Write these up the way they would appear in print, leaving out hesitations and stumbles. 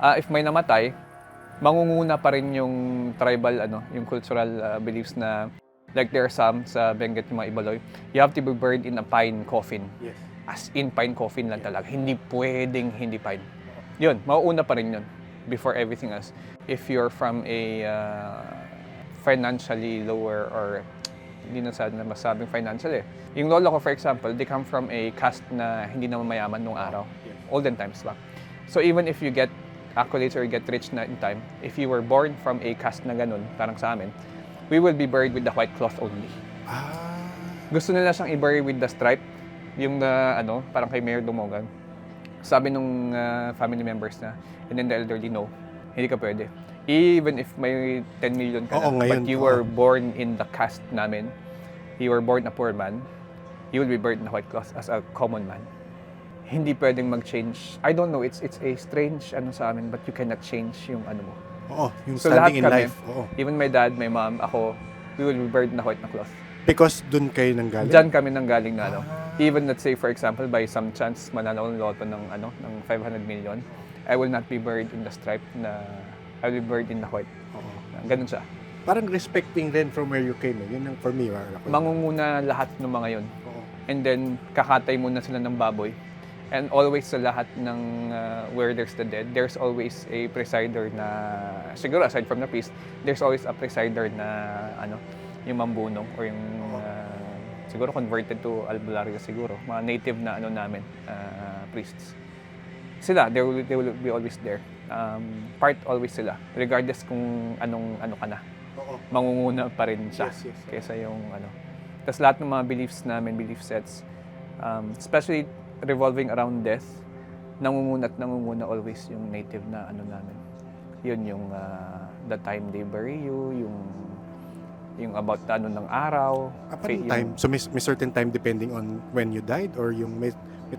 If may namatay, mangunguna pa rin yung tribal, yung cultural beliefs na like there are some sa Benguet, yung mga Ibaloy, you have to be buried in a pine coffin. Yes. As in pine coffin lang talaga. Hindi pwedeng hindi pine. Yun, mauuna pa rin yun before everything else. If you're from a financially lower or hindi na sana masabing financial eh. Yung lolo ko, for example, they come from a caste na hindi naman mayaman nung araw. Olden times ba? So even if you get accolades or you get rich na in time, if you were born from a caste na ganun, parang sa amin, we will be buried with the white cloth only. Gusto nila siyang i-bury with the stripe, yung na parang kay Mayor Dumogan. Sabi nung family members na, and then the elderly, no, hindi ka pwede. Even if may 10 million ka na, but you were born in the caste namin, you were born a poor man, you will be buried in the white cloth as a common man. Hindi pwedeng mag-change. I don't know, it's a strange sa amin, but you cannot change yung mo. Yung So standing in kami, life. Even my dad, my mom, ako, we will be buried in the white na cloth. Because dun kayo nanggaling? Diyan kami nanggaling na Even let's say, for example, by some chance, mananalo ng loto ng 500 million, I will not be buried in the stripe na I will be buried in the white. Ganun siya. Parang respecting then from where you came. Yun ang for me. Mangunguna lahat ng mga yun. And then, kakatay muna sila ng baboy. And always sa lahat ng where there's the dead, there's always a presider na, siguro aside from the priest, there's always a presider na, yung mambunong or yung, siguro converted to albularyo siguro, mga native na namin, priests. Sila, they will be always there. Part always sila, regardless kung anong ka na. Mangunguna pa rin siya kaysa yung Tapos lahat ng mga beliefs namin, belief sets, especially revolving around death, nangunguna always yung native na namin. Yun yung the time they bury you, yung about ng araw. Anong time? So may certain time depending on when you died or yung may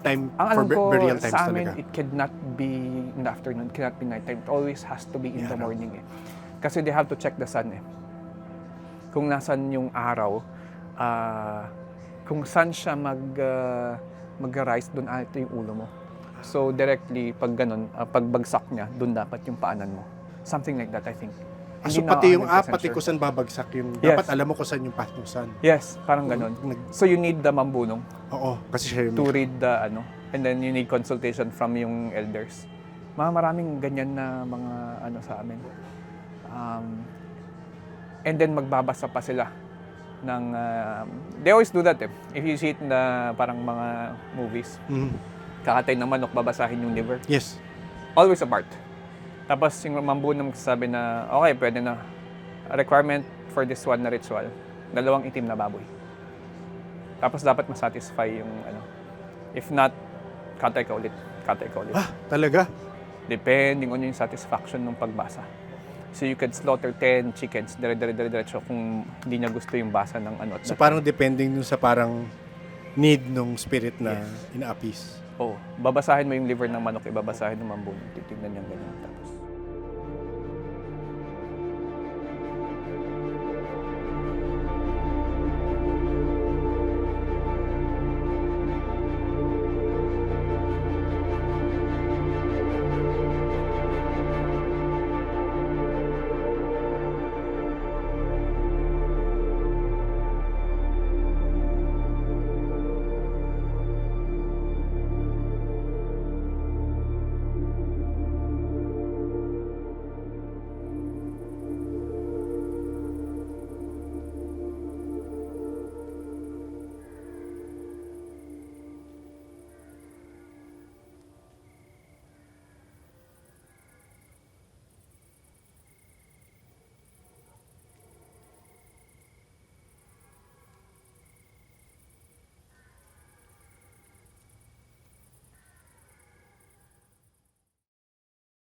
time ang for alam ko, burial times sa amin, talaga? it cannot be in the afternoon, it cannot be nighttime. It always has to be in the morning eh. Kasi they have to check the sun eh. Kung nasan yung araw, kung saan siya mag-rise, doon ito yung ulo mo. So directly, pag ganun, pagbagsak niya, doon dapat yung paanan mo. Something like that, I think. So pati yung pati kung saan babagsak yung, dapat alam mo kung saan yung path mo saan. Yes, parang ganun. So you need the mambunong. Kasi siya yung... To read the and then you need consultation from yung elders. Maraming ganyan na mga sa amin. And then magbabasa pa sila ng they always do that eh. If you see it na parang mga movies, kakatay ng manok, babasahin yung liver. Yes. Always apart. Tapos yung mambunong magsasabi na, okay, pwede na. A requirement for this one na ritual, 2 itim na baboy. Tapos dapat masatisfy yung If not, katay ka ulit. Talaga? Depending on yung satisfaction ng pagbasa. So you could slaughter 10 chickens, dire-diretso kung hindi niya gusto yung basa ng So parang depending dun sa parang need nung spirit na ina-appease. babasahin mo yung liver ng manok, ibabasahin ng mambunong, titignan niya ganyan. Tapos